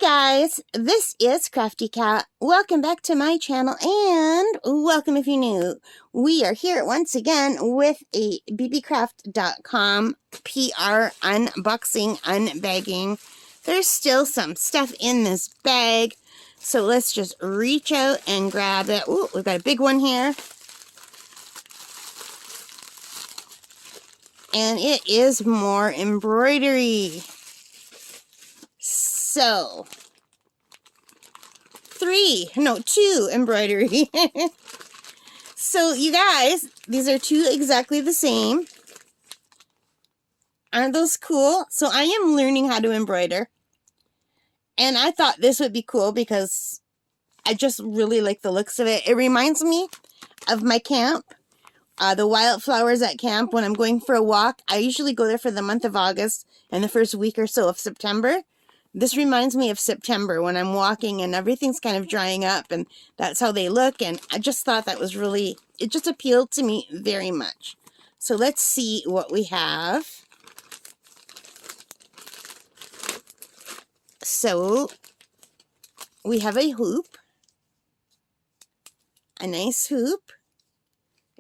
guys, this is Crafty Cat. Welcome back to my channel and welcome if you're new. We are here once again with a BeeBeeCraft.com PR unboxing, unbagging. There's still some stuff in this bag, so let's just reach out and grab it. Ooh, we've got a big one here. And it is more embroidery. So, two embroidery. So, you guys, these are two exactly the same. Aren't those cool? So, I am learning how to embroider. And I thought this would be cool because I just really like the looks of it. It reminds me of my camp. The wildflowers at camp. When I'm going for a walk, I usually go there for the month of August and the first week or so of September. This reminds me of September when I'm walking and everything's kind of drying up, and that's how they look. And I just thought that was really, it just appealed to me very much. So let's see what we have. So we have a hoop, a nice hoop.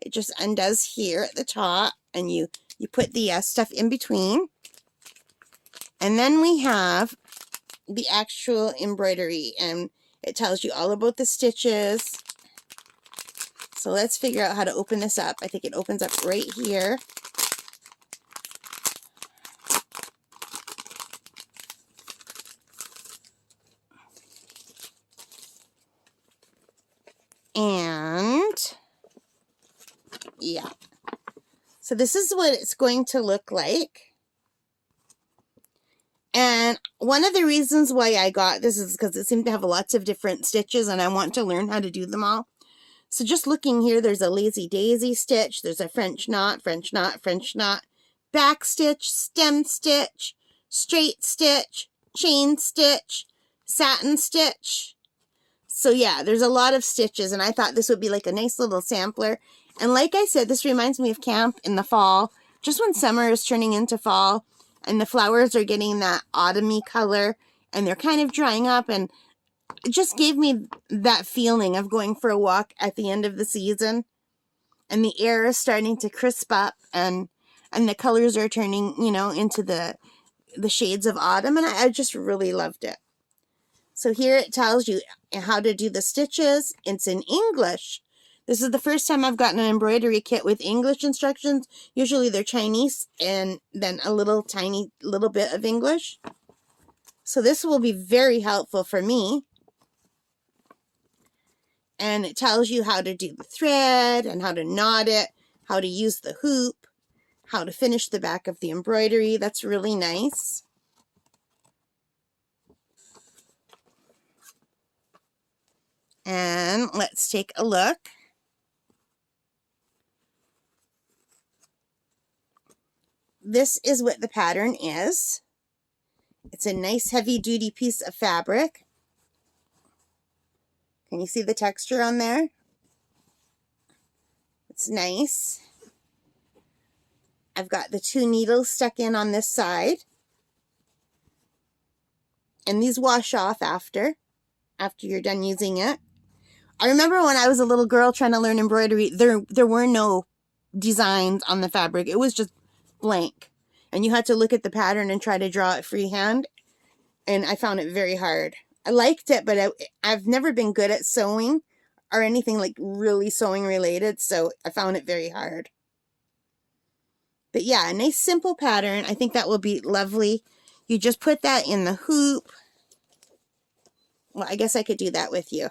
It just undoes here at the top, and you put the stuff in between. And then we have the actual embroidery, and it tells you all about the stitches. So let's figure out how to open this up. I think it opens up right here. And yeah. So this is what it's going to look like. And one of the reasons why I got this is because it seemed to have lots of different stitches, and I want to learn how to do them all. So just looking here, there's a lazy daisy stitch, there's a French knot, French knot, French knot, back stitch, stem stitch, straight stitch, chain stitch, satin stitch. So yeah, there's a lot of stitches, and I thought this would be like a nice little sampler. And like I said, this reminds me of camp in the fall, just when summer is turning into fall, and the flowers are getting that autumny color, and they're kind of drying up, and it just gave me that feeling of going for a walk at the end of the season, and the air is starting to crisp up, and the colors are turning, you know, into the shades of autumn, and I just really loved it. So here it tells you how to do the stitches. It's in English. This is the first time I've gotten an embroidery kit with English instructions. Usually they're Chinese and then a tiny little bit of English. So this will be very helpful for me. And it tells you how to do the thread and how to knot it, how to use the hoop, how to finish the back of the embroidery. That's really nice. And let's take a look. This is what the pattern is. It's a nice heavy-duty piece of fabric. Can you see the texture on there? It's nice. I've got the two needles stuck in on this side. And these wash off after you're done using it. I remember when I was a little girl trying to learn embroidery, there were no designs on the fabric. It was just blank. And you had to look at the pattern and try to draw it freehand. And I found it very hard. I liked it, but I've never been good at sewing or anything like really sewing related, so I found it very hard. But yeah, a nice simple pattern. I think that will be lovely. You just put that in the hoop. Well, I guess I could do that with you.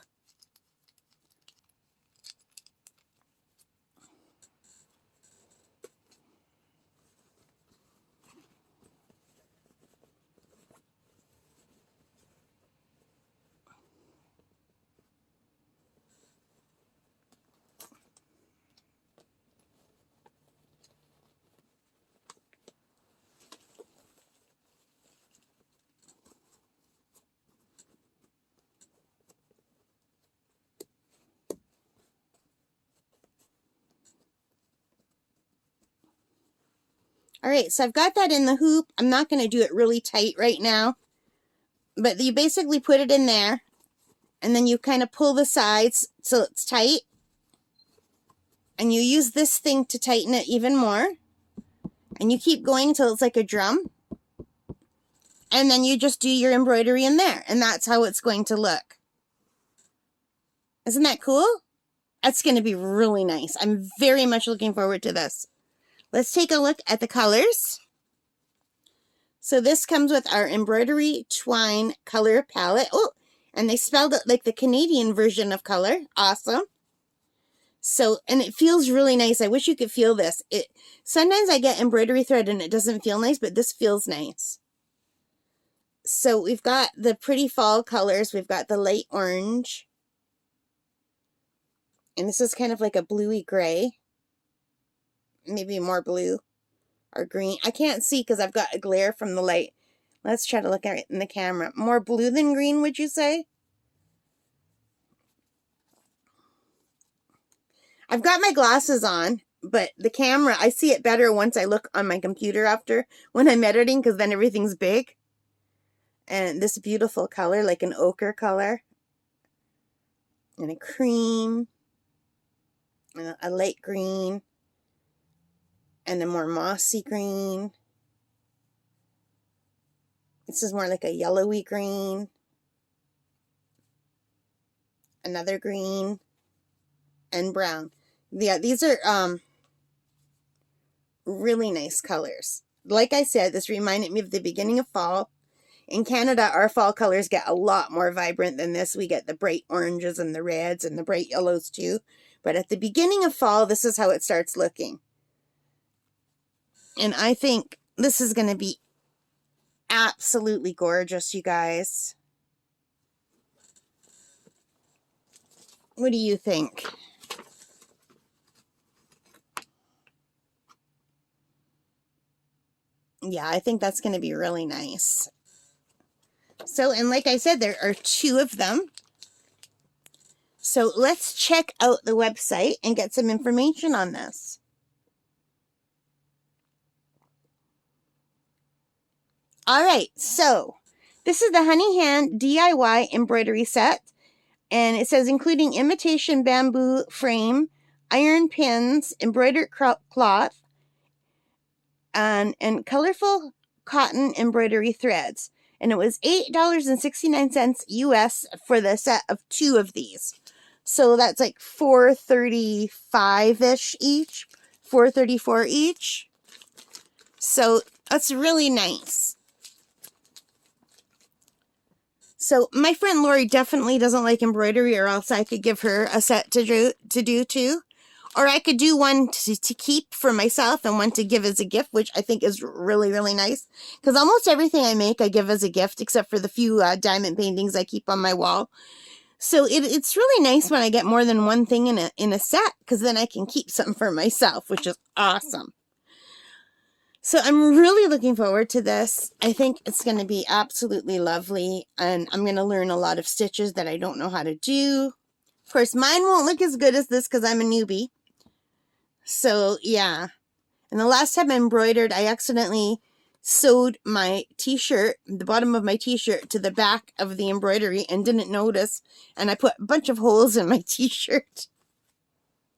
All right, so I've got that in the hoop. I'm not going to do it really tight right now. But you basically put it in there, and then you kind of pull the sides so it's tight. And you use this thing to tighten it even more. And you keep going until it's like a drum. And then you just do your embroidery in there. And that's how it's going to look. Isn't that cool? That's going to be really nice. I'm very much looking forward to this. Let's take a look at the colors. So this comes with our embroidery twine color palette. Oh, and they spelled it like the Canadian version of color. Awesome. So, and it feels really nice. I wish you could feel this. Sometimes I get embroidery thread and it doesn't feel nice, but this feels nice. So we've got the pretty fall colors. We've got the light orange. And this is kind of like a bluey gray. Maybe more blue or green. I can't see because I've got a glare from the light. Let's try to look at it in the camera. More blue than green, would you say? I've got my glasses on, but the camera, I see it better once I look on my computer after when I'm editing, because then everything's big. And this beautiful color, like an ochre color. And a cream. And a light green. And a more mossy green. This is more like a yellowy green. Another green. And brown. Yeah, these are really nice colors. Like I said, this reminded me of the beginning of fall. In Canada, our fall colors get a lot more vibrant than this. We get the bright oranges and the reds and the bright yellows too. But at the beginning of fall, this is how it starts looking. And I think this is going to be absolutely gorgeous, you guys. What do you think? Yeah, I think that's going to be really nice. So, and like I said, there are 2 of them. So let's check out the website and get some information on this. All right, so this is the Honey Hand DIY embroidery set. And it says including imitation bamboo frame, iron pins, embroidered cloth, and colorful cotton embroidery threads. And it was $8.69 US for the set of 2 of these. So that's like $4.35-ish each, $4.34 each. So that's really nice. So my friend Lori definitely doesn't like embroidery, or else I could give her a set to do too. Or I could do one to keep for myself and one to give as a gift, which I think is really, really nice. Because almost everything I make, I give as a gift, except for the few diamond paintings I keep on my wall. So it's really nice when I get more than one thing in a set, because then I can keep something for myself, which is awesome. So I'm really looking forward to this. I think it's going to be absolutely lovely, and I'm going to learn a lot of stitches that I don't know how to do. Of course, mine won't look as good as this because I'm a newbie. So, yeah. And the last time I embroidered, I accidentally sewed my t-shirt, the bottom of my t-shirt, to the back of the embroidery and didn't notice. And I put a bunch of holes in my t-shirt.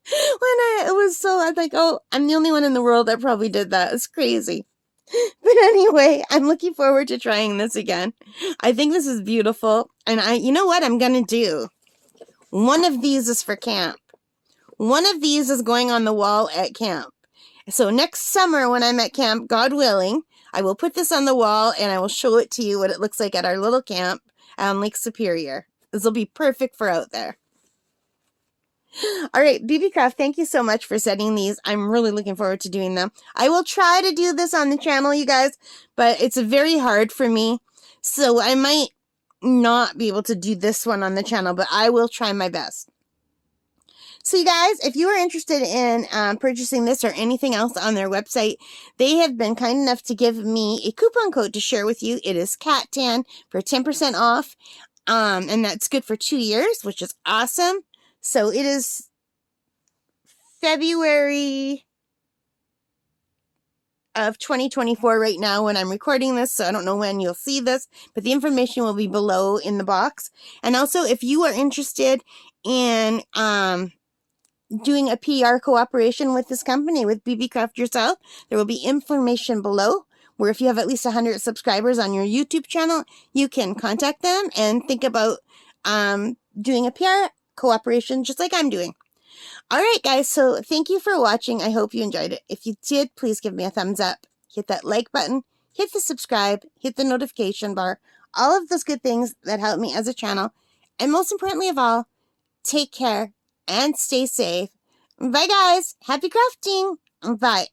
I was like, oh, I'm the only one in the world that probably did that. It's crazy. But anyway, I'm looking forward to trying this again. I think this is beautiful. And you know what I'm going to do? One of these is for camp. One of these is going on the wall at camp. So next summer when I'm at camp, God willing, I will put this on the wall and I will show it to you what it looks like at our little camp on Lake Superior. This will be perfect for out there. All right, BeeBeeCraft, thank you so much for setting these. I'm really looking forward to doing them. I will try to do this on the channel, you guys, but it's very hard for me. So I might not be able to do this one on the channel, but I will try my best. So you guys, if you are interested in purchasing this or anything else on their website, they have been kind enough to give me a coupon code to share with you. It is CAT10 for 10% off, and that's good for 2 years, which is awesome. So it is February of 2024 right now when I'm recording this, so I don't know when you'll see this, but the information will be below in the box. And also, if you are interested in doing a PR cooperation with this company, with BeeBeeCraft yourself, there will be information below where if you have at least 100 subscribers on your YouTube channel, you can contact them and think about doing a PR cooperation just like I'm doing. All right, guys, so thank you for watching. I hope you enjoyed it. If you did, please give me a thumbs up. Hit that like button, hit the subscribe, hit the notification bar, all of those good things that help me as a channel. And most importantly of all, take care and stay safe. Bye, guys. Happy crafting. Bye.